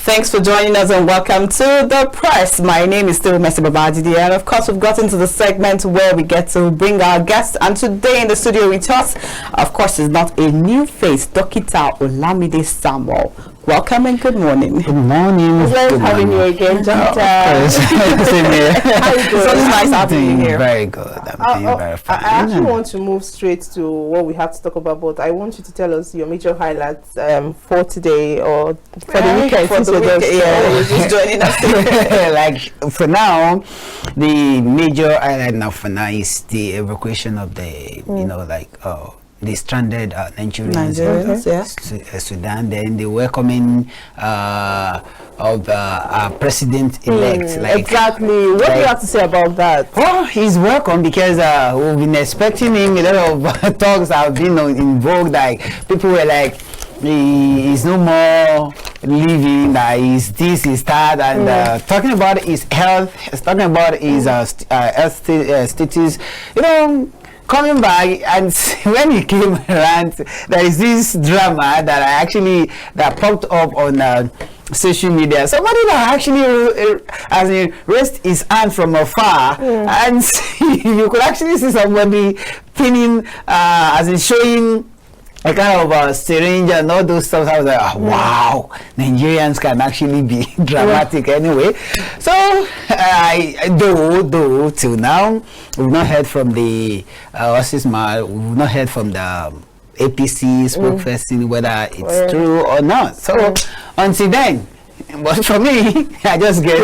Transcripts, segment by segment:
Thanks for joining us and welcome to The Press. My name is still Babajide, and of course we've gotten to the segment where we get to bring our guests, and today in the studio with us, of course, is not a new face, Dr. Ogunleke Samuel. Welcome and good morning. Good morning. It's having you again, Doctor. Same here. It's always nice having you here. Very good. I'm doing very fine. I actually want to move straight to what we have to talk about, but I want you to tell us your major highlights for today or for the weekend. For the weekend, you're just joining us. Like for now, the major highlight now for now is the evacuation of the, the stranded Nigerians in Sudan. Then the welcoming of our president-elect. Exactly. What do you have to say about that? Oh, he's welcome because we've been expecting him. A lot of talks have been in vogue. Like people were like, he's no more living, he's this, he's that, and talking about his health, talking about his health status, coming back. And when he came around, there is this drama that popped up on social media. Somebody that actually raised his hand from afar, and you could actually see somebody pinning, showing a kind of syringe and all those stuff. I was like, wow, Nigerians can actually be dramatic anyway. So, though till now, we've not heard from the we've not heard from the APC spokesperson whether it's true or not. So, until then, but for me, I just guess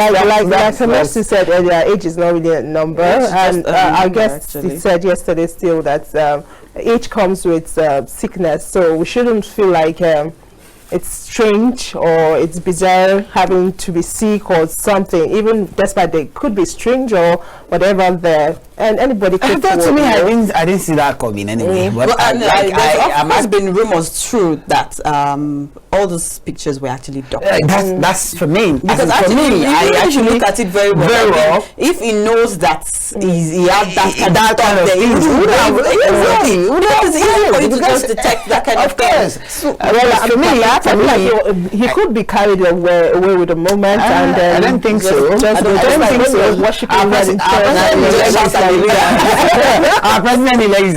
like Mercy said earlier, age is not really a number, and I guess he said yesterday still that age comes with sickness, so we shouldn't feel like it's strange or it's bizarre having to be sick or something, even despite they could be strange or whatever there, and anybody could. To me, I didn't see that coming anyway. But there's been rumors true that all those pictures were actually doctored. That's for me. Because I actually look at it very well. If he knows that he had that kind of thing, he would have easy for you to just detect that kind of thing. For me, he could be carried away with the moment, and I don't think so. I don't think so. Worshiping our president-elect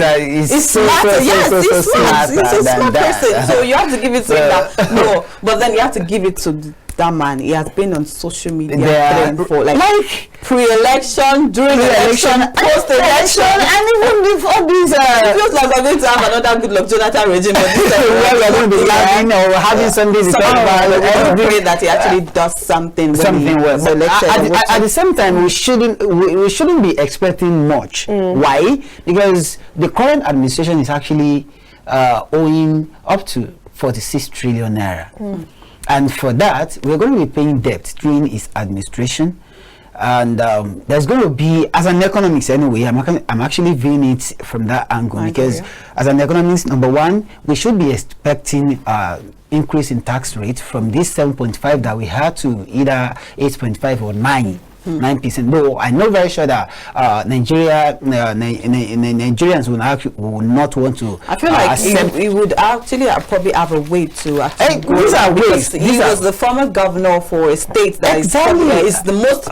is so smart. He's a smart person. So you have to give it to him. No, but then you have to give it to that man. He has been on social media for like pre-election, during election, post-election, and even before this. It feels like we're going to have another good luck Jonathan regime, but this time we're going to be laughing or having something to talk about. Every way that he actually does something well. At the same time, we shouldn't be expecting much. Why? Because the current administration is actually owing up to 46 trillion naira. And for that, we're going to be paying debt during his administration. And there's going to be, as an economist anyway, I'm actually viewing it from that angle. Because as an economist, number one, we should be expecting increase in tax rate from this 7.5 that we had to either 8.5 or 9%. Though I know very sure that Nigerians will not want to. I feel like we would actually probably have a way to actually go. These are ways. He was the former governor for a state that is the most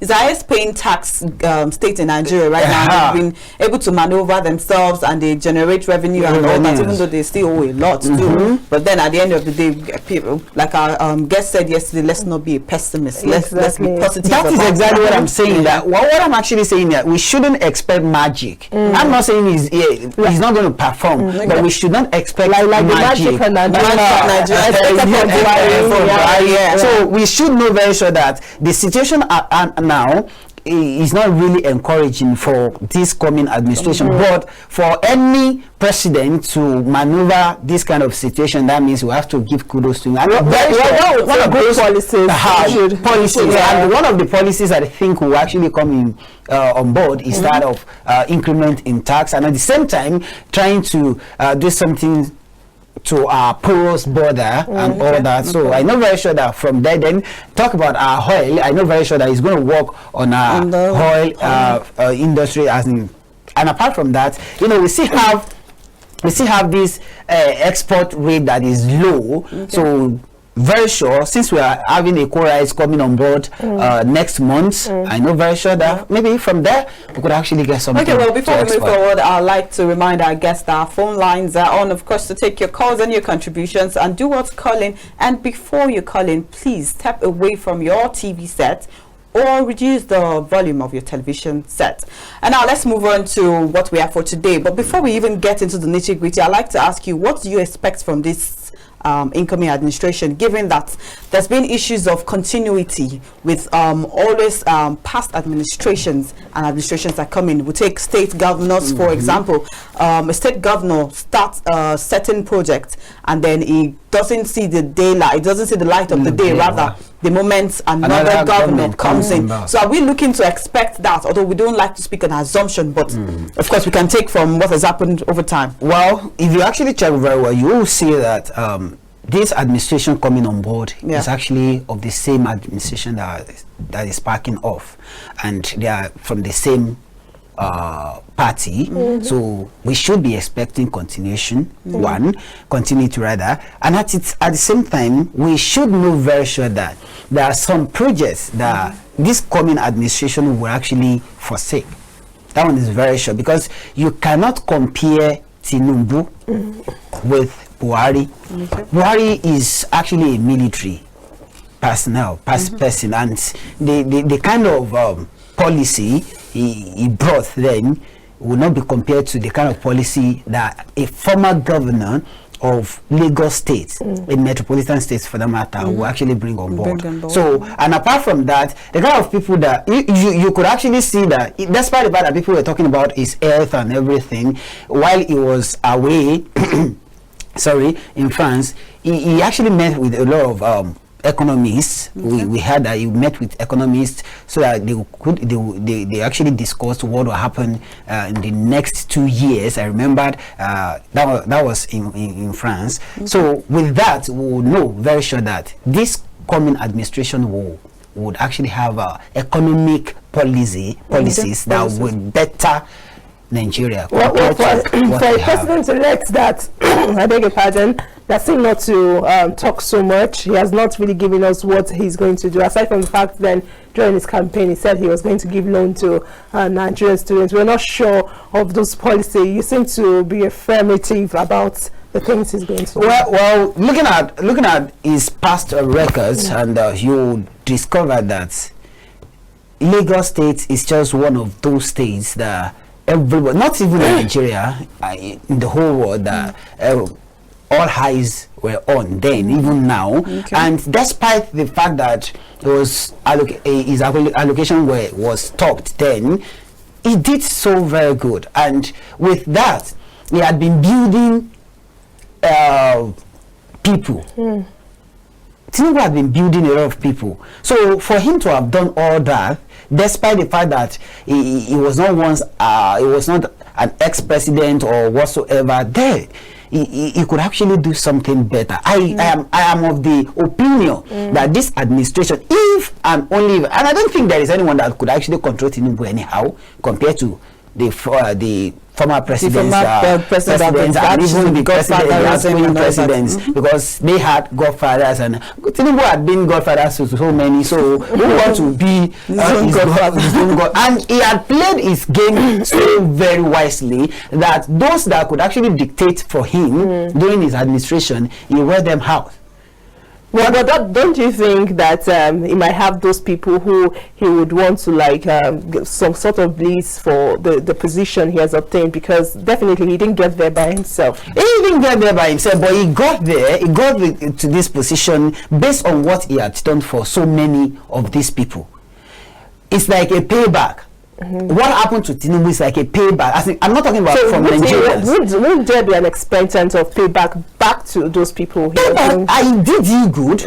is the highest paying tax state in Nigeria right now. They've been able to maneuver themselves and they generate revenue and all that, even though they still owe a lot to do. But then at the end of the day, people, like our guest said yesterday, let's not be a pessimist. Let's be positive. That is exactly what I'm saying. That what I'm actually saying that we shouldn't expect magic. I'm not saying he's not going to perform, but we should not expect magic. So we should know very sure that the situation now is not really encouraging for this coming administration, but for any president to maneuver this kind of situation, that means we have to give kudos to him. And one of those policies, and one of the policies that I think will actually come in on board is that of increment in tax, and at the same time trying to do something to our porous border and all that. So I know very sure that from there, then talk about our oil. I know very sure that he's going to work on our oil industry, and apart from that, we still have this export rate that is low. So very sure, since we are having a co-rise coming on board next month, I know very sure that maybe from there we could actually get something. Okay, well, before we move forward, I'd like to remind our guests that our phone lines are on, of course, to take your calls and your contributions, and do what's calling. And before you call in, please step away from your TV set or reduce the volume of your television set. And now let's move on to what we have for today. But before we even get into the nitty-gritty, I'd like to ask you, what do you expect from this incoming administration, given that there's been issues of continuity with always past administrations and administrations that come in? We take state governors, for example. A state governor starts a certain project and then he doesn't see the daylight, doesn't see the light of the day, rather the moment another government comes in. So are we looking to expect that, although we don't like to speak an assumption, but of course we can take from what has happened over time? Well, if you actually check very well, you will see that this administration coming on board is actually of the same administration that is backing off, and they are from the same party. So we should be expecting continuation, continuity rather, and at the same time we should know very sure that there are some projects that this coming administration will actually forsake. That one is very sure, because you cannot compare Tinubu with Buhari. Buhari is actually a military personnel person, and the kind of policy he brought then will not be compared to the kind of policy that a former governor of Lagos State, in metropolitan states for that matter, will actually bring on board. So, and apart from that, the kind of people that you could actually see that, despite the fact that people were talking about his health and everything while he was away in France, he actually met with a lot of economists. We heard that he met with economists so that they actually discussed what will happen in the next 2 years. I remembered that was in France. So with that, we will know very sure that this coming administration would actually have economic policies that would better Nigeria. For a president-elect that, I beg your pardon, that seemed not to talk so much, he has not really given us what he's going to do. Aside from the fact then, during his campaign, he said he was going to give loan to Nigerian students. We're not sure of those policies. You seem to be affirmative about the things he's going to do. Well, looking at his past records, and you discover that Lagos State is just one of those states that everybody, not even in Nigeria, in the whole world, that all eyes were on then, even now. And despite the fact that it was his allocation was stopped then, he did so very good. And with that, he had been building people. Tinubu had been building a lot of people. So for him to have done all that, despite the fact that he was not once he was not an ex-president or whatsoever, there he could actually do something better. I am of the opinion that this administration, if and only if, and I don't think there is anyone that could actually control Tinubu anyhow compared to the former presidents, and even the presidents, because they had godfathers, and Tinubu had been godfathers to so many, so who want to be his own god? And he had played his game so very wisely that those that could actually dictate for him during his administration, he wear them out. Well, but don't you think that he might have those people who he would want to give some sort of bliss for the position he has obtained? Because definitely he didn't get there by himself. He didn't get there by himself, but he got there. He got to this position based on what he had done for so many of these people. It's like a payback. What happened to Tinubu is like a payback. I'm not talking about from Nigerians. Would there be an expectation of payback back to those people? I did you good,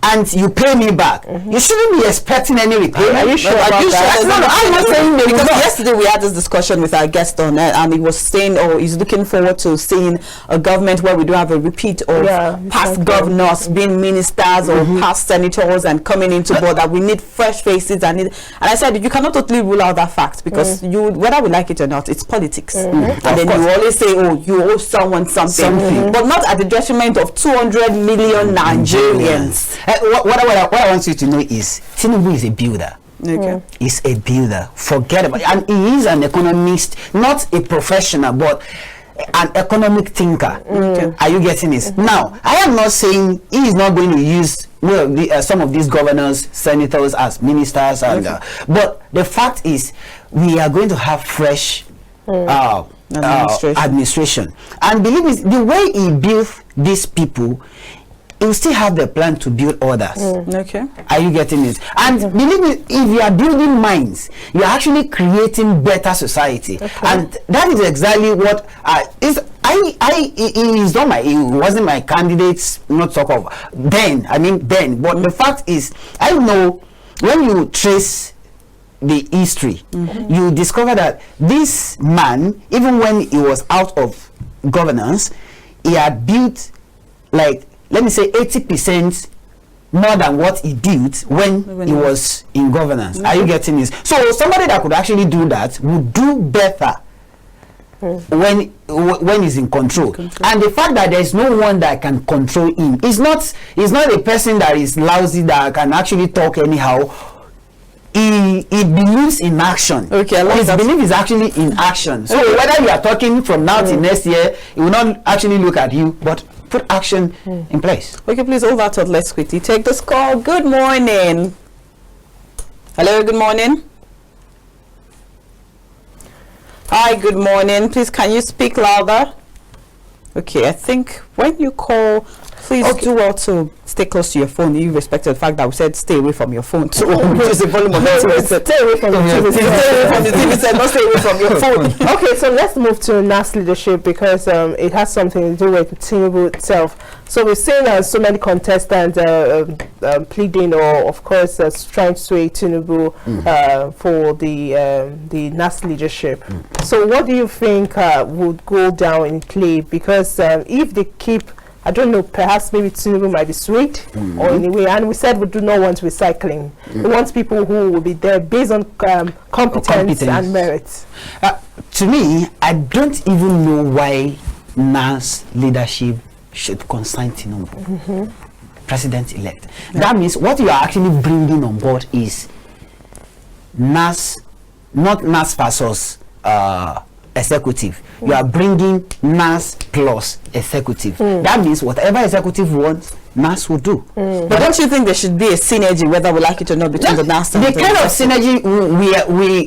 and you pay me back. You shouldn't be expecting any repayment. Are you sure about that? No, I'm not saying that, because yesterday we had this discussion with our guest on it, and he was saying, he's looking forward to seeing a government where we don't have a repeat of past governors being ministers or past senators and coming into board. That we need fresh faces, and I said you cannot totally rule out that fact, because whether we like it or not, it's politics, and then you always say, you owe someone something. But not not at the detriment of 200 million Nigerians. What I want you to know is Tinubu is a builder. Okay. He's a builder. Forget about it. And he is an economist, not a professional, but an economic thinker. Okay. Are you getting this? Now, I am not saying he is not going to use some of these governors, senators as ministers, and but the fact is, we are going to have fresh administration. And believe me, the way he built these people, he will still have the plan to build others. Okay. Are you getting it? And believe me, if you are building minds, you are actually creating better society. Okay. And that is exactly what he wasn't my candidate, not talk of then. I mean then. But the fact is, I know when you trace the history, you discover that this man, even when he was out of governance, he had built, like, let me say 80% more than what he did when he was in governance. Are you getting this? So somebody that could actually do that would do better when he's in control. And the fact that there is no one that can control him, he's not a person that is lousy, that can actually talk anyhow. He believes in action. Okay, his belief is actually in action. So whether you are talking from now till next year, he will not actually look at you, but put action in place. Okay, please, over to let's quickly take this call. Good morning. Hello, good morning. Hi, good morning. Please, can you speak louder? Okay, I think when you call, please do well to stay close to your phone, irrespective of the fact that we said stay away from your phone. So just the volume of the TV set. Stay away from the TV set. Stay away from the TV set, not stay away from your phone. Okay, so let's move to NAS leadership, because it has something to do with Tinubu itself. So we've seen so many contestants pleading, or of course trying to sway Tinubu for the NAS leadership. So what do you think would go down in play? Because if they keep, I don't know, perhaps maybe Tinubu might be swayed or in a way, and we said we do not want recycling. We want people who will be there based on competence and merit. To me, I don't even know why NAS leadership should consign Tinubu, president-elect. That means what you are actually bringing on board is NAS, not NAS versus executive. You are bringing NAS plus executive. That means whatever executive wants, NAS will do. But don't you think there should be a synergy, whether we like it or not, between the NAS and the kind of synergy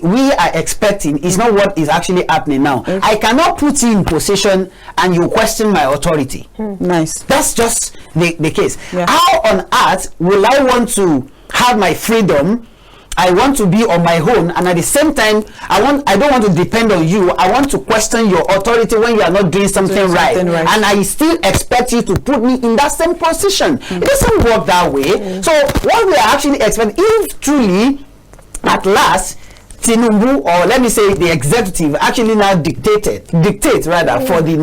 we are expecting is not what is actually happening now. I cannot put you in position and you question my authority. Nice. That's just the case. How on earth will I want to have my freedom? I want to be on my own, and at the same time, I don't want to depend on you. I want to question your authority when you are not doing something right. And I still expect you to put me in that same position. It doesn't work that way. So what we are actually expecting, if truly, at last, Tinubu, or let me say the executive, actually now dictate for the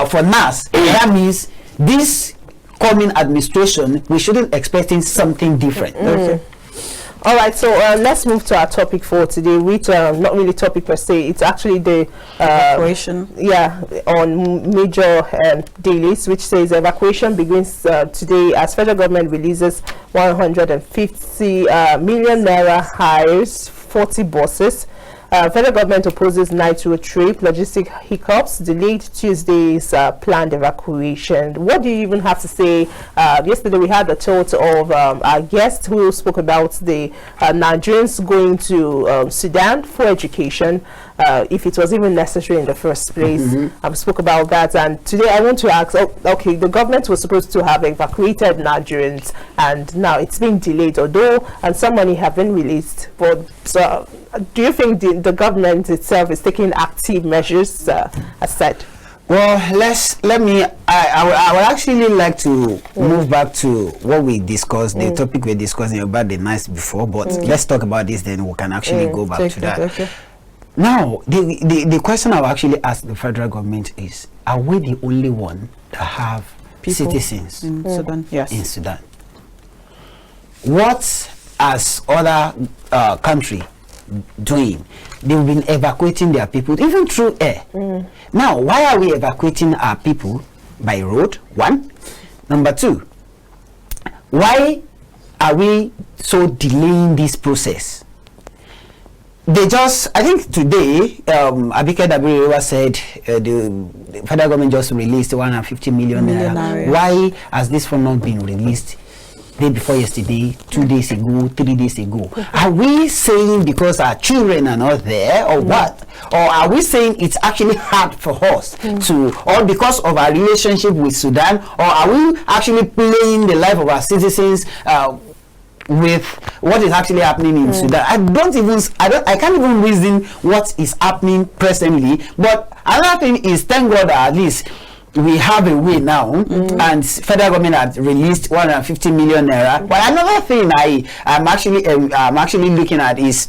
for NAS, that means this coming administration, we shouldn't expecting something different. All right, so let's move to our topic for today, which not really topic per se. It's actually the evacuation. On major dailies, which says evacuation begins today as federal government releases 150 million naira, hires 40 buses. Federal government opposes night road trip, logistic hiccups, delayed Tuesday's planned evacuation. What do you even have to say? Yesterday we had the thought of our guest who spoke about the Nigerians going to Sudan for education, if it was even necessary in the first place. Spoke about that, and today I want to ask, okay, the government was supposed to have evacuated Nigerians, and now it's been delayed, although and some money have been released. But do you think the government itself is taking active measures as said? Well, I would actually like to move back to what we discussed, the topic we're discussing about the nights before, but let's talk about this, then we can actually go back to that. Okay. Now, the question I will actually ask the federal government is, are we the only one that have citizens in Sudan? Yes. In Sudan. What as other country doing? They've been evacuating their people, even through air. Now, why are we evacuating our people by road? One. Number two, why are we so delaying this process? They just, I think today, Abike Dabiri said the federal government just released 150 million naira. Why has this fund not been released day before yesterday, 2 days ago, 3 days ago? Are we saying because our children are not there, or what? Or are we saying it's actually hard for us to, or because of our relationship with Sudan, or are we actually playing the life of our citizens with what is actually happening in Sudan? I can't even reason what is happening presently. But another thing is, thank God that at least we have a way now, and federal government has released 150 million naira. But another thing I'm actually looking at is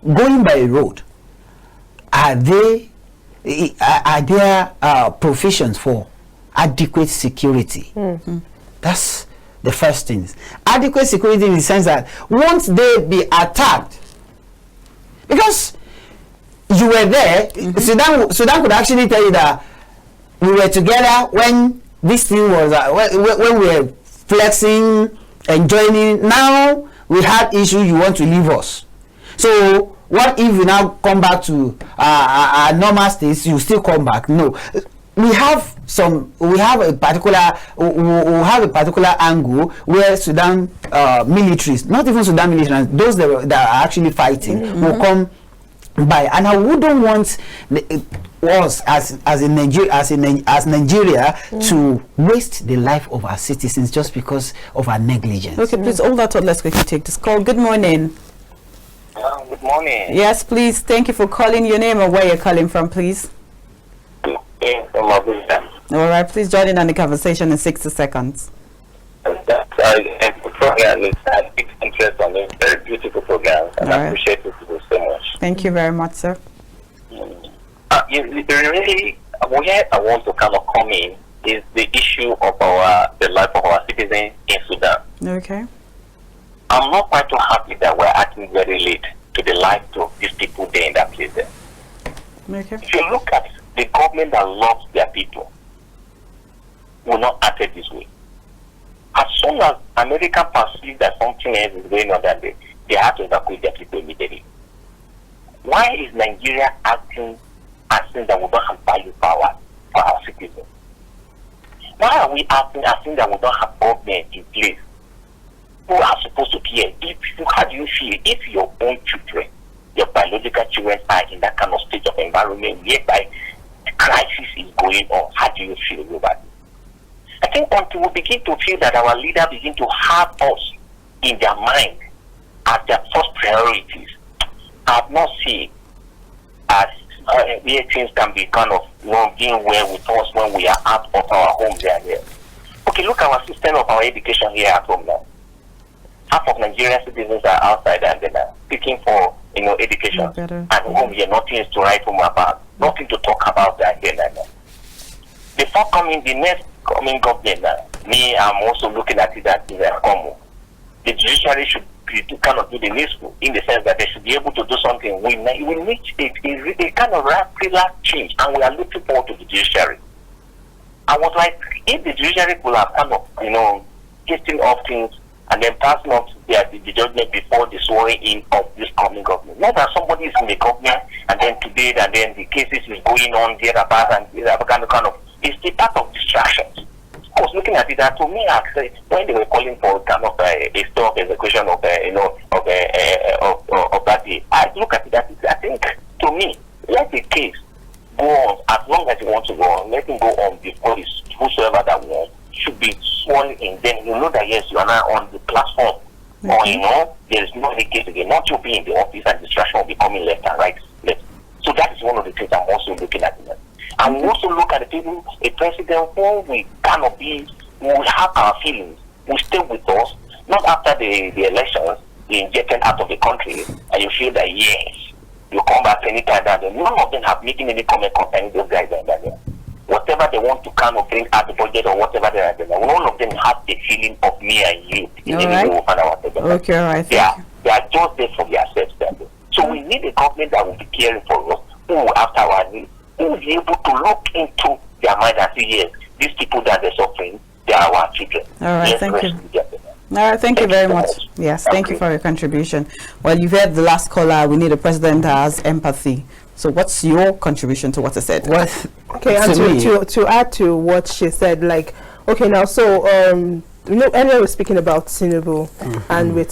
going by road. Are there provisions for adequate security? That's the first thing. Adequate security in the sense that won't they be attacked? Because you were there, Sudan could actually tell you that we were together when this thing was when we were flexing, enjoying. Now we had issues, you want to leave us. So what if we now come back to our normal states? You still come back? No. We have a particular angle where Sudan militaries, not even Sudan militaries, those that are actually fighting, will come by, and I wouldn't want us as Nigeria to waste the life of our citizens just because of our negligence. Okay, please hold that thought. Let's quickly take this call. Good morning. Good morning. Yes, please. Thank you for calling. Your name and where you're calling from, please. From Abuja. All right, please join in on the conversation in 60 seconds. Program is a big interest on this very beautiful program, and I appreciate it so much. Thank you very much, sir. Really, where I want to kind of come in is the issue of the life of our citizens in Sudan. Okay. I'm not quite too happy that we're acting very late to the life of these people there in that place there. Okay. If you look at the government that loves their people, will not act this way. As soon as America perceives that something else is going on, that they have to evacuate their people immediately. Why is Nigeria acting as if that we don't have value power for our citizens? Why are we acting as if that we don't have government in place who are supposed to care? How do you feel if your own children, your biological children, are in that kind of state of environment whereby the crisis is going on? How do you feel about it? I think until we begin to feel that our leaders begin to have us in their mind as their first priorities, I have not seen as where things can be kind of being well with us when we are out of our homes here. Okay, look at our system of our education here at home now. Half of Nigerian citizens are outside and they are seeking for education, and home here nothing is to write home about, nothing to talk about that here now. Before the next coming government, me, I'm also looking at it as common. The judiciary should kind of do the needful in the sense that they should be able to do something. We need a kind of radical change, and we are looking forward to the judiciary. I was like, if the judiciary could have kind of, getting off things and then passing up the judgment before the swearing in of this coming government. Not that somebody is in the government and then today and then the cases is going on there about and kind of it's the part of distractions. I was looking at it and to me actually when they were calling for kind of a stop execution of that day, I look at it that I think to me, let the case go on as long as you want to go on, let him go on before whosoever that wants should be sworn in, then you know that yes, you are now on the platform. Or there is no any case again, not to be in the office and distraction will be coming left and right. So that is one of the things I'm also looking at. And we also look at the people, a president who we cannot be, we have our feelings, will stay with us, not after the elections, they injected out of the country, and you feel that yes, you come back anytime that none of them have making any comment concerning those guys and that. Whatever they want to kind of bring out the budget or whatever they are doing, all of them have the feeling of me and you. All right. Okay, all right. They are just there for themselves. government that will be caring for us, who will after our needs, who will be able to look into their mind and say, yes, these people that they're suffering, they are our children. All right, thank you. All right, thank you very much. Yes, thank you for your contribution. Well, you've heard the last caller. We need a president that has empathy. So what's your contribution to what I said? Okay, and to add to what she said, like, okay, now, so, earlier we were speaking about Tinubu, and we're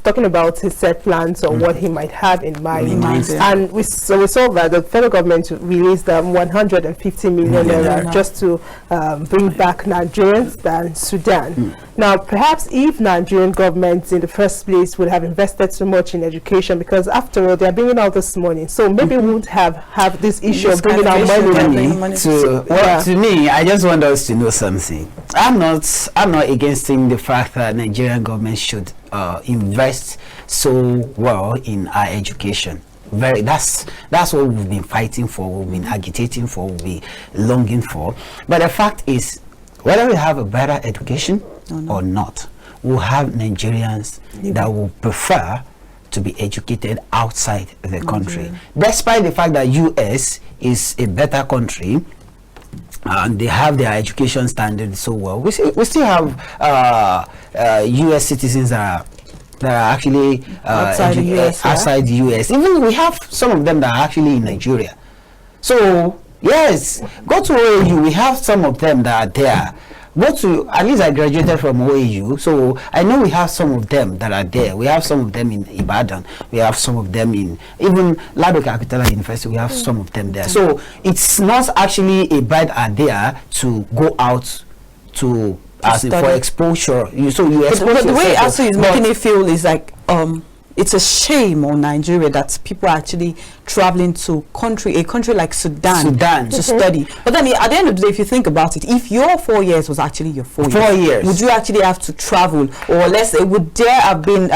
talking about his set plans or what he might have in mind. And we saw that the federal government released 150 million naira just to bring back Nigerians and Sudan. Now, perhaps if Nigerian government in the first place would have invested so much in education, because after all, they're bringing out this money, so maybe we won't have this issue of bringing out money. To me, I just want us to know something. I'm not against the fact that Nigerian government should invest so well in our education. That's what we've been fighting for, we've been agitating for, we've been longing for. But the fact is, whether we have a better education or not, we'll have Nigerians that will prefer to be educated outside the country. Despite the fact that US is a better country, and they have their education standards so well, we still have US citizens that are actually outside the US. Even we have some of them that are actually in Nigeria. So yes, go to OAU. We have some of them that are there. At least I graduated from OAU, so I know we have some of them that are there. We have some of them in Ibadan. We have some of them in even Ladoke Akitala University. We have some of them there. So it's not actually a bad idea to go out to for exposure. You expose but the way yourself. ASU is making it feel is like it's a shame on Nigeria that people are actually traveling to a country like Sudan to study. But then at the end of the day, if you think about it, if your 4 years was actually your 4 years, would you actually have to travel, or would there have been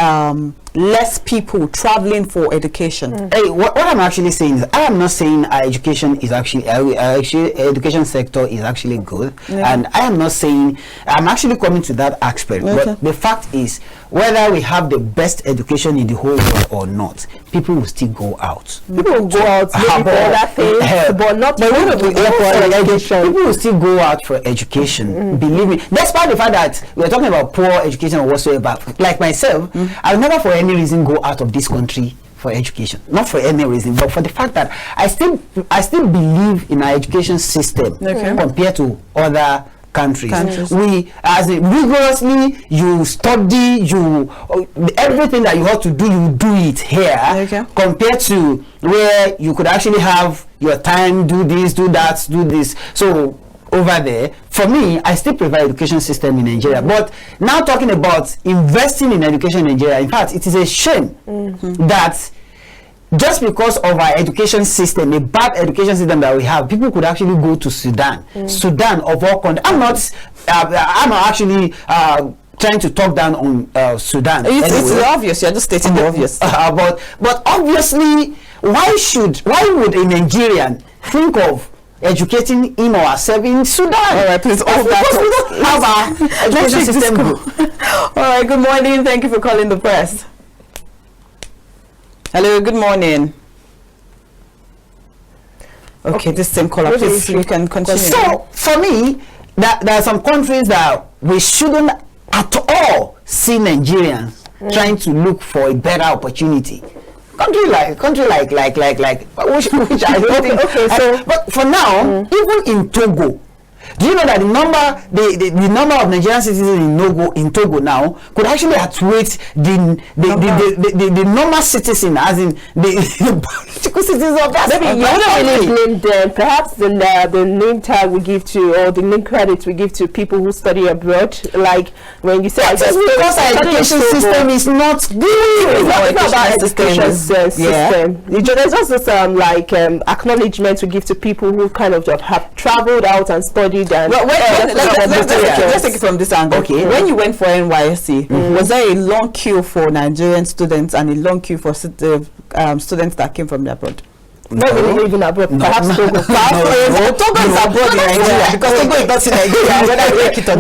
less people traveling for education? Hey, what I'm actually saying is, I am not saying our education is actually education sector is actually good, and I am not saying, I'm actually coming to that aspect. But the fact is, whether we have the best education in the whole world or not, people will still go out. People will go out maybe for other things, but not for education. People will still go out for education. Believe me, despite the fact that we're talking about poor education or whatsoever. Like myself, I'll never for any reason go out of this country for education. Not for any reason, but for the fact that I still believe in our education system compared to other countries. We, as rigorously, you study, everything that you have to do, you do it here, compared to where you could actually have your time, do this, do that, do this. So over there, for me, I still prefer education system in Nigeria. But now talking about investing in education in Nigeria, in fact, it is a shame that just because of our education system, a bad education system that we have, people could actually go to Sudan. Sudan of all countries. I'm not actually trying to talk down on Sudan. It's obvious. You're just stating the obvious. But obviously, why would a Nigerian think of educating him or herself in Sudan? All right, please. All that have our education system. All right. Good morning. Thank you for calling the press. Hello, good morning. Okay, this same caller, please, you can continue. So, for me, there are some countries that we shouldn't at all see Nigerians trying to look for a better opportunity. Country like which I don't think. But for now, even in Togo, do you know that the number of Nigerian citizens in Togo now could actually outweigh the normal citizen, as in the political citizens of that country? Maybe you don't really blame them. Perhaps the name tag we give to, or the name credit we give to people who study abroad. Like when you say, because our education system is not good. It's not about education system. There's also some acknowledgement we give to people who kind of have traveled out and studied. Let's take it from this angle. Okay. When you went for NYSC, was there a long queue for Nigerian students and a long queue for students that came from abroad? Not really even abroad, perhaps Togo. Togo is abroad in Nigeria because Togo is not in Nigeria. Whether you like it or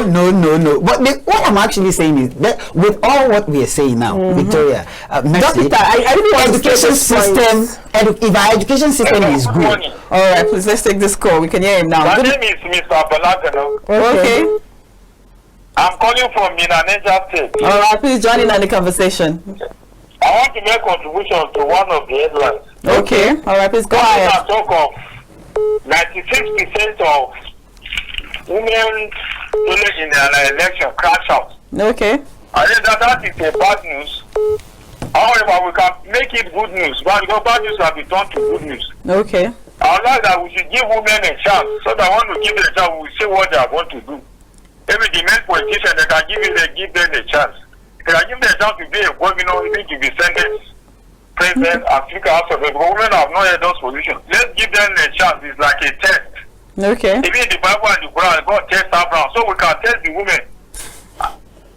No. But what I'm actually saying is that with all what we are saying now, Victoria, Mercy, Doctor, I really want education system. If our education system is good, all right, please let's take this call. We can hear him now. My name is Mr. Balagano. Okay. I'm calling from Mina, Niger State. All right, please join in on the conversation. I want to make a contribution to one of the headlines. Okay. All right, please go ahead. I talk of 96% of women in an election crash out. Okay. I think that is a bad news. However, we can make it good news. But because bad news can be turned to good news. Okay. I would like that we should give women a chance, so that when we give them a chance, we say what they are going to do. Maybe the men politicians, they can give them a chance. They can give them a chance to be a governor, even to be Senate President, and Speaker House of Representatives. But women have not had those positions. Let's give them a chance. It's like a test. Okay. Even the Bible and the Quran, God test Abraham, so we can test the women.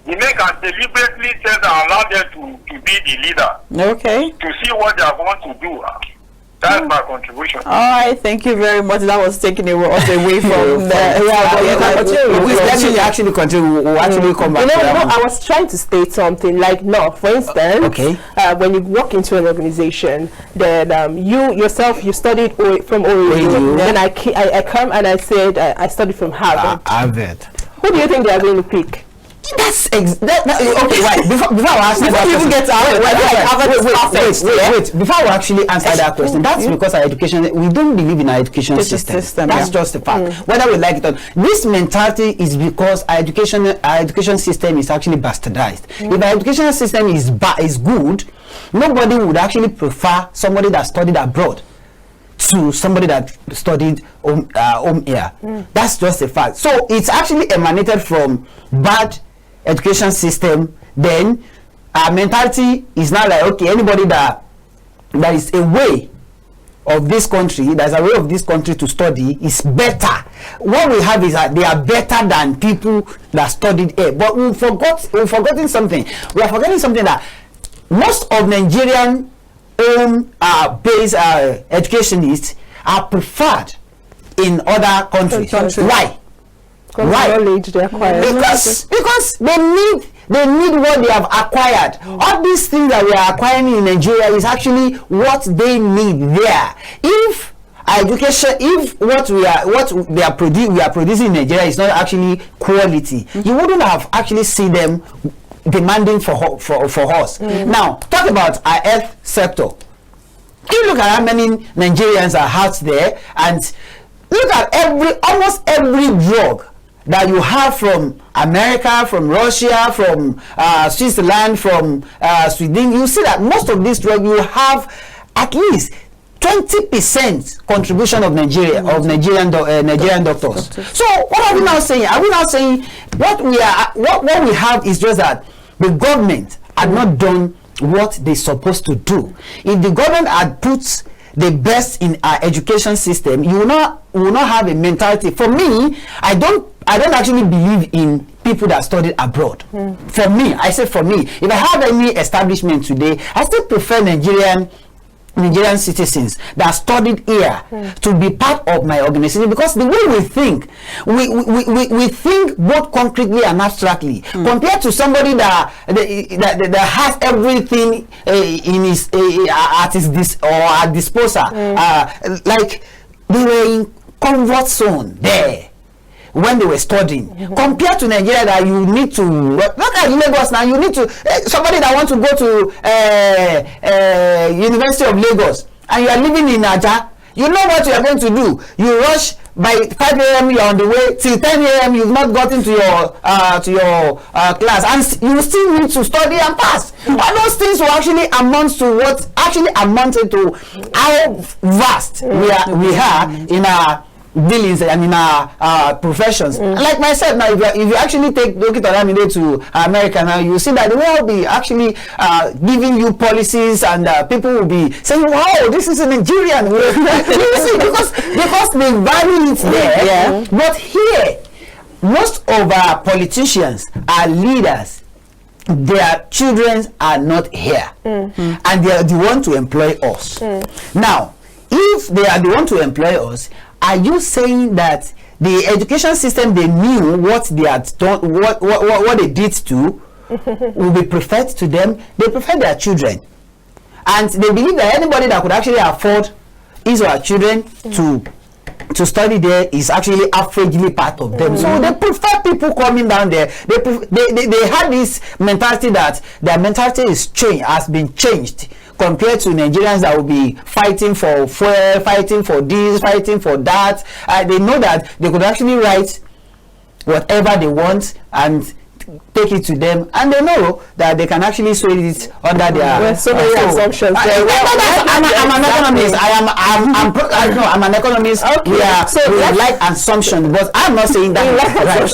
The men can deliberately test and allow them to be the leader. Okay. To see what they are going to do. That's my contribution. All right, thank you very much. That was taking us away from the. Let me actually continue. We'll actually come back. I was trying to state something like, no, for instance, when you walk into an organization, then you yourself, you studied from OAU, then I come and I said I studied from Harvard. Harvard. Who do you think they are going to pick? That's okay. Right. Before I answer that even get wait. Before I actually answer that question, that's because our education. We don't believe in our education system. That's just the fact. Whether we like it or not, this mentality is because our education system is actually bastardized. If our education system is good, nobody would actually prefer somebody that studied abroad to somebody that studied home here. That's just a fact. So it's actually emanated from bad education system. Then our mentality is now like, okay, anybody that is away of this country, that's a way of this country to study, is better. What we have is that they are better than people that studied here. But we've forgotten something. We are forgetting something, that most of Nigerian base educationists are preferred in other countries. Why? Knowledge they acquire. Because they need what they have acquired. All these things that we are acquiring in Nigeria is actually what they need there. If education, if what we are producing in Nigeria is not actually quality, you wouldn't have actually seen them demanding for us. Now, talk about our health sector. You look at how many Nigerians are out there, and look at almost every drug that you have from America, from Russia, from Switzerland, from Sweden. You see that most of these drugs, you have at least 20% contribution of Nigerian doctors. So what are we now saying? Are we now saying what we have is just that the government had not done what they're supposed to do? If the government had put the best in our education system, you will not have a mentality. For me, I don't actually believe in people that studied abroad. For me, I say for me, if I have any establishment today, I still prefer Nigerian citizens that studied here to be part of my organization, because the way we think, we think both concretely and abstractly, compared to somebody that has everything in his at disposal. Like they were in comfort zone there when they were studying, compared to Nigeria, that you need to look at Lagos now. You need to somebody that wants to go to University of Lagos, and you are living in Naija. You know what you are going to do. You rush by 5 a.m. you are on the way till 10 a.m. you've not gotten to your class, and you still need to study and pass. All those things will actually amount to what actually amounted to how vast we are in our dealings and in our professions. Like myself now, if you actually take Dr. Olamide to America now, you see that they will be actually giving you policies, and people will be saying, wow, this is a Nigerian. You see, because they value it there. Yeah. But here, most of our politicians, our leaders, their children are not here, and they are the one to employ us. Now, if they are the one to employ us, are you saying that the education system, they knew what they had done, what they did to, will be preferred to them? They prefer their children, and they believe that anybody that could actually afford his or her children to study there is actually averagely part of them. So they prefer people coming down there. They had this mentality that their mentality has been changed compared to Nigerians that will be fighting for fuel, fighting for this, fighting for that. They know that they could actually write whatever they want and take it to them, and they know that they can actually sway it under their so many assumptions. I'm an economist. I'm an economist. Okay. We like assumption, but I'm not saying that.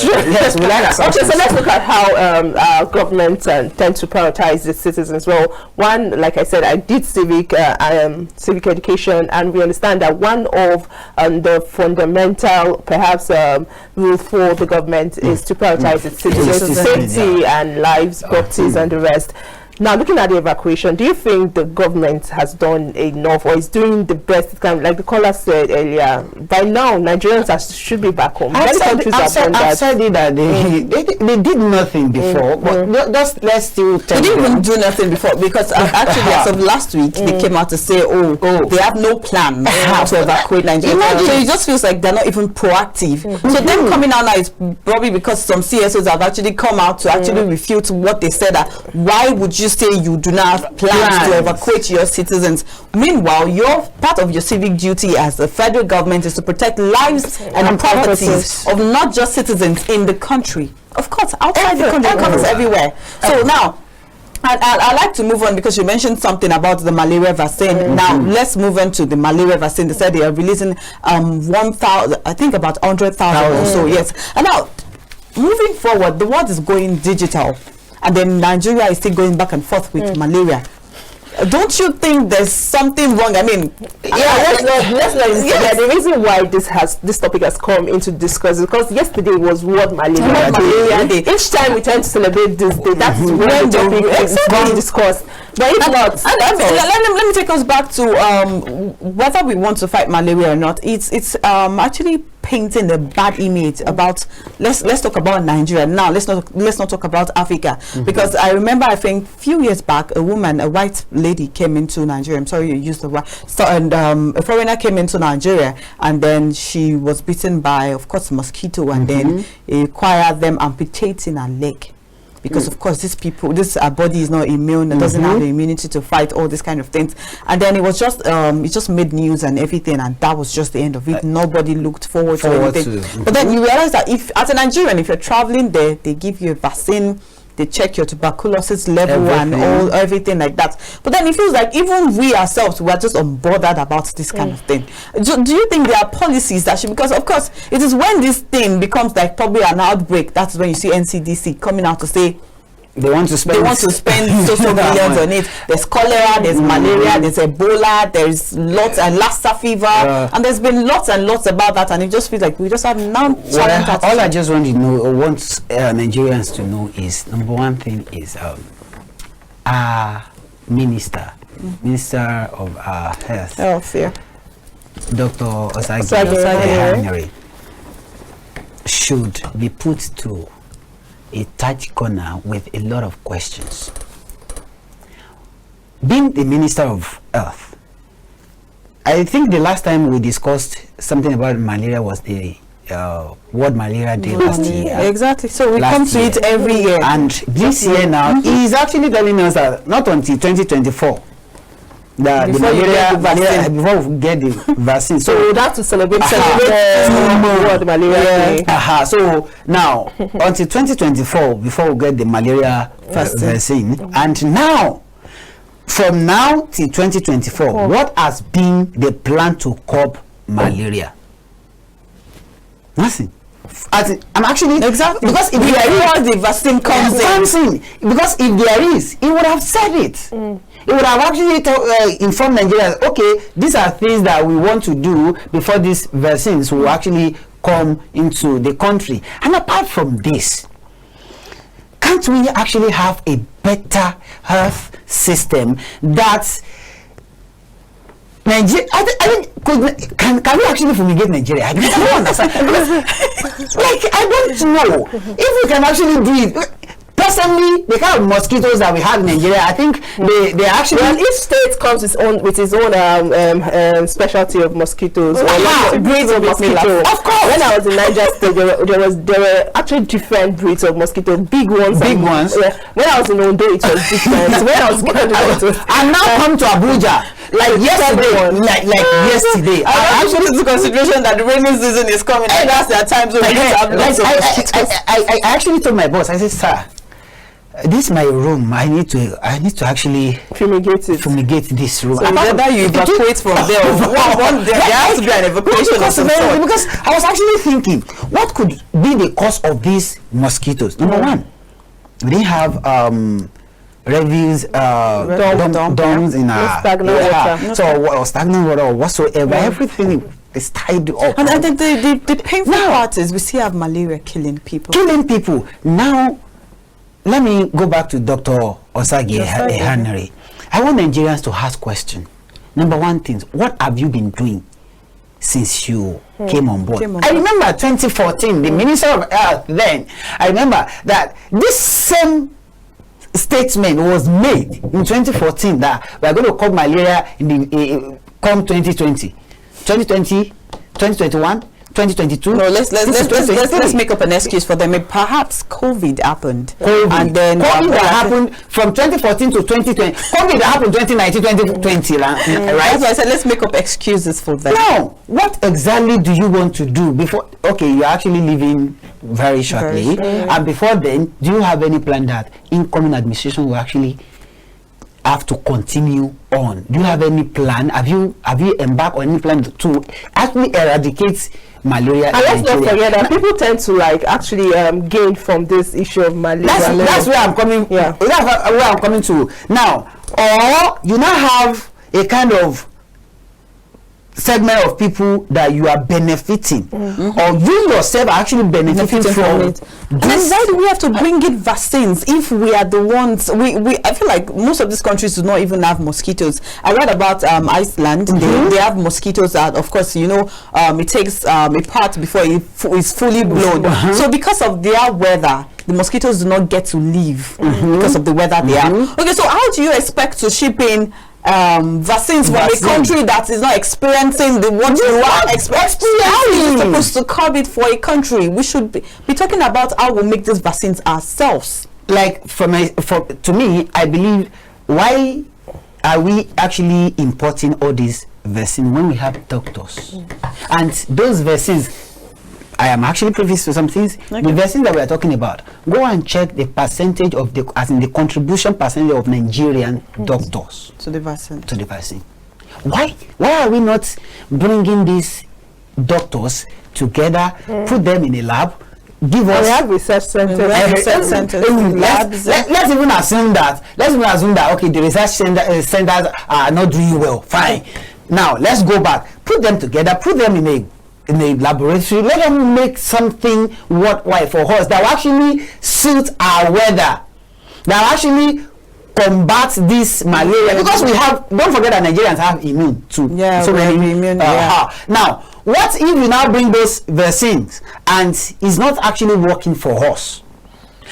Yes, we like assumptions. Okay, so let's look at how our government tend to prioritize its citizens. Well, one, like I said, I did civic education, and we understand that one of the fundamental, perhaps, rule for the government is to prioritize its citizens. Safety and lives, properties, and the rest. Now, looking at the evacuation, do you think the government has done enough, or is doing the best it can? Like the caller said earlier, by now Nigerians should be back home. Many countries have done that. I've said that they did nothing before, but let's still tell them. They didn't even do nothing before, because actually as of last week they came out to say, they have no plan to evacuate Nigeria. So it just feels like they're not even proactive. So them coming out now is probably because some CSOs have actually come out to actually refute what they said. That why would you say you do not have plans to evacuate your citizens? Meanwhile, your part of your civic duty as the federal government is to protect lives and properties of not just citizens in the country, of course, outside the country, covers everywhere. So now, I'd like to move on, because you mentioned something about the malaria vaccine. Now, let's move on to the malaria vaccine. They said they are releasing 1,000, I think about 100,000 or so, yes. And now, moving forward, the world is going digital, and then Nigeria is still going back and forth with malaria. Don't you think there's something wrong? I mean, let's not the reason why this topic has come into discourse is because yesterday was World Malaria Day. Each time we tend to celebrate this day, that's when the topic is being discussed. But if not, let me take us back to whether we want to fight malaria or not. It's actually painting a bad image about. Let's talk about Nigeria now. Let's not talk about Africa, because I remember, I think a few years back, a white lady came into Nigeria. I'm sorry you used the word. So, and a foreigner came into Nigeria, and then she was bitten by, of course, mosquito, and then it required them amputating her leg. Because of course this body is not immune, it doesn't have the immunity to fight all these kind of things. And then it was just it just made news and everything, and that was just the end of it. Nobody looked forward to anything. But then you realize that if, as a Nigerian, if you're traveling there, they give you a vaccine, they check your tuberculosis level and everything like that. But then it feels like even we ourselves, we are just unbothered about this kind of thing. Do you think there are policies that should, because of course it is when this thing becomes like probably an outbreak, that's when you see NCDC coming out to say they want to spend so millions on it. There's cholera, there's malaria, there's Ebola, there's lots and Lassa fever, and there's been lots and lots about that, and it just feels like we just have now. All I just want to know, or want Nigerians to know, is number one thing is our minister of health, Dr. Osagi should be put to a tight corner with a lot of questions. Being the Minister of Health, I think the last time we discussed something about malaria was the World Malaria Day last year. Exactly. So we come to it every year. And this year now, he is actually telling us that not until 2024 before we get the vaccine. So we have to celebrate World Malaria Day. So now until 2024 before we get the malaria vaccine, and now from now till 2024, what has been the plan to curb malaria? Nothing. I'm actually because if there is the vaccine comes in, because if there is, he would have said it. It would have actually informed Nigerians, okay, these are things that we want to do before these vaccines will actually come into the country. And apart from this, can't we actually have a better health system that Nigeria, I think can we actually fumigate Nigeria? I don't understand. Like, I don't know if we can actually do it. Personally, the kind of mosquitoes that we have in Nigeria, I think they actually. Well, each state comes with its own specialty of mosquitoes. Breeds of mosquitoes. Of course. When I was in Niger State, there were actually different breeds of mosquitoes, big ones. Big ones. When I was in Ondo, it was different. When I was and now come to Abuja. Like yesterday, like yesterday. I actually took into consideration that the rainy season is coming, and that's their times when we need to have lots of mosquitoes. I actually told my boss, I said, sir, this is my room. I need to actually fumigate this room. So whether you evacuate from there or one day, there has to be an evacuation of some sort. Because I was actually thinking, what could be the cause of these mosquitoes? Number one, we didn't have refuse dumps in our stagnant water. So stagnant water or whatsoever. Everything is tied up. And I think the painful part is we still have malaria killing people. Now, let me go back to Dr. Osagi Henry. I want Nigerians to ask questions. Number one thing, what have you been doing since you came on board? I remember 2014, the Minister of Health then, I remember that this same statement was made in 2014 that we are going to curb malaria in the come 2020, 2021, 2022. No, let's make up an excuse for them. Perhaps COVID happened. And then COVID happened from 2014 to 2020. COVID happened 2019, 2020, right? That's why I said let's make up excuses for them. Now, what exactly do you want to do before? Okay, you're actually leaving very shortly, and before then, do you have any plan that incoming administration will actually have to continue on? Do you have any plan? Have you embarked on any plan to actually eradicate malaria? And let's not forget that people tend to actually gain from this issue of malaria. That's where I'm coming. Yeah, that's where I'm coming to now. Or you now have a kind of segment of people that you are benefiting, or you yourself are actually benefiting from it. And then why do we have to bring in vaccines if we are the ones? I feel like most of these countries do not even have mosquitoes. I read about Iceland. They have mosquitoes that, of course, it takes a part before it is fully blown. So because of their weather, the mosquitoes do not get to leave because of the weather they have. Okay, so how do you expect to ship in vaccines from a country that is not experiencing what you are experiencing? How are you supposed to curb it for a country? We should be talking about how we make these vaccines ourselves. Like to me, I believe, why are we actually importing all these vaccines when we have doctors? And those vaccines, I am actually privy to some things. Okay. The vaccines that we are talking about, go and check the percentage of the contribution percentage of Nigerian doctors to the vaccine. Why are we not bringing these doctors together, put them in a lab, give us? We have research centers. Let's even assume that. Okay, the research centers are not doing well. Fine. Now let's go back. Put them together. Put them in a laboratory, let them make something worthwhile for us that will actually suit our weather, that will actually combat this malaria, because don't forget that Nigerians have immune too. Now, what if we now bring those vaccines and it's not actually working for us?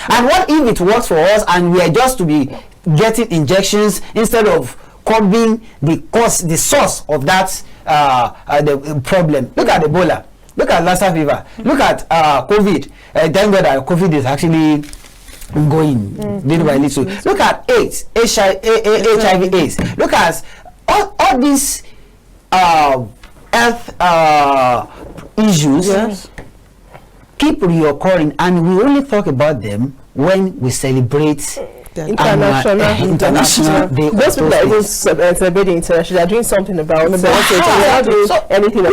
And what if it works for us and we are just to be getting injections instead of curbing the source of that the problem? Look at Ebola, look at Lassa fever, look at COVID. Thank God that COVID is actually going little by little. Look at AIDS, HIV AIDS. Look at all these health issues keep reoccurring, and we only talk about them when we celebrate international day. Those people that even celebrating international, they are doing something about it. They are not doing anything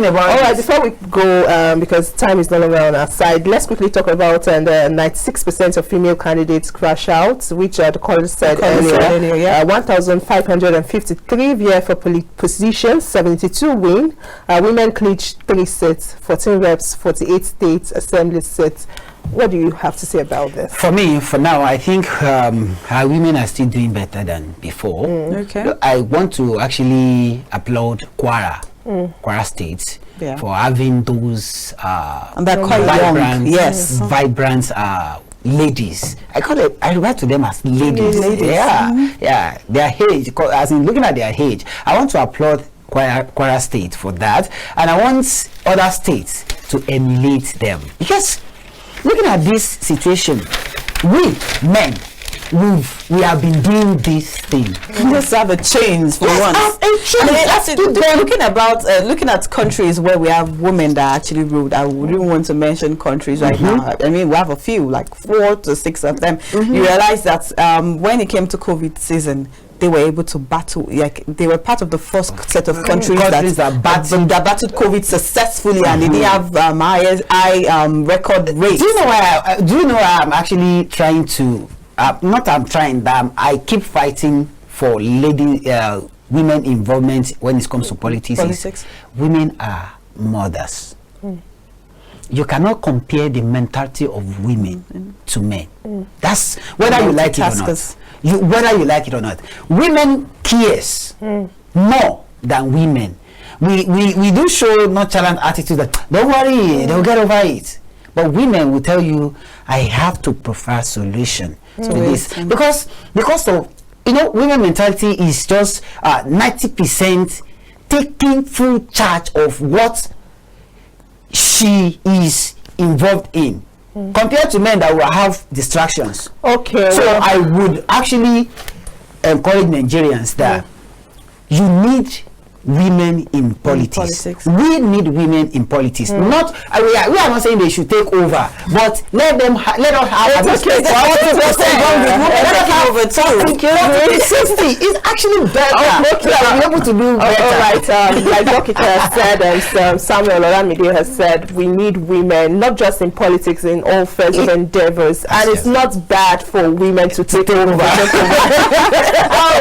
about it. All right, before we go, because time is no longer on our side, let's quickly talk about 96% of female candidates crash out, which the caller said earlier. 1,553 vie for positions, 72 win. Women clinched 3 seats, 14 reps, 48 states assembly seats. What do you have to say about this? For me, for now, I think our women are still doing better than before. Okay. I want to actually applaud Kwara State for having those and they're quite vibrant, yes, vibrant ladies. I refer to them as ladies. Yeah, their age, as in looking at their age. I want to applaud Kwara State for that, and I want other states to emulate them, because looking at this situation, we men, we have been doing this thing. Let's have a change for once. Looking at countries where we have women that actually ruled. I wouldn't want to mention countries right now. I mean, we have a few, like 4 to 6 of them. You realize that when it came to COVID season, they were able to battle, like they were part of the first set of countries that battled COVID successfully, and they didn't have high record rates. Do you know why I'm actually trying to? I keep fighting for women involvement when it comes to politics. Women are mothers. You cannot compare the mentality of women to men. That's whether you like it or not. Whether you like it or not, women cares more than women. We do show nonchalant attitude that don't worry, they'll get over it. But women will tell you, I have to prefer solution to this, because of women mentality is just 90% taking full charge of what she is involved in, compared to men that will have distractions. Okay. So I would actually encourage Nigerians that you need women in politics. We need women in politics. Not we are not saying they should take over, but let us have over too. 60 is actually better. Be able to do better. All right. Like Dr. has said, and Samuel Olamide has said, we need women not just in politics, in all fields of endeavors, and it's not bad for women to take over. All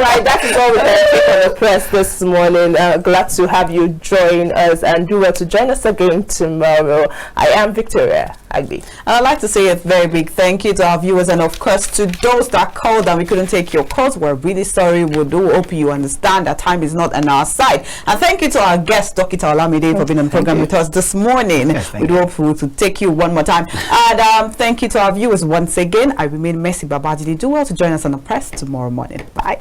right, that is all we have for the press this morning. Glad to have you join us, and do well to join us again tomorrow. I am Victoria Agbi. I'd like to say a very big thank you to our viewers, and of course to those that called and we couldn't take your calls. We're really sorry. We do hope you understand that time is not on our side. And thank you to our guest, Dr. Olamide, for being on the program with us this morning. Yes, we do hope to take you one more time. And thank you to our viewers once again. I remain Mercy Babajide. Do well to join us on the press tomorrow morning. Bye.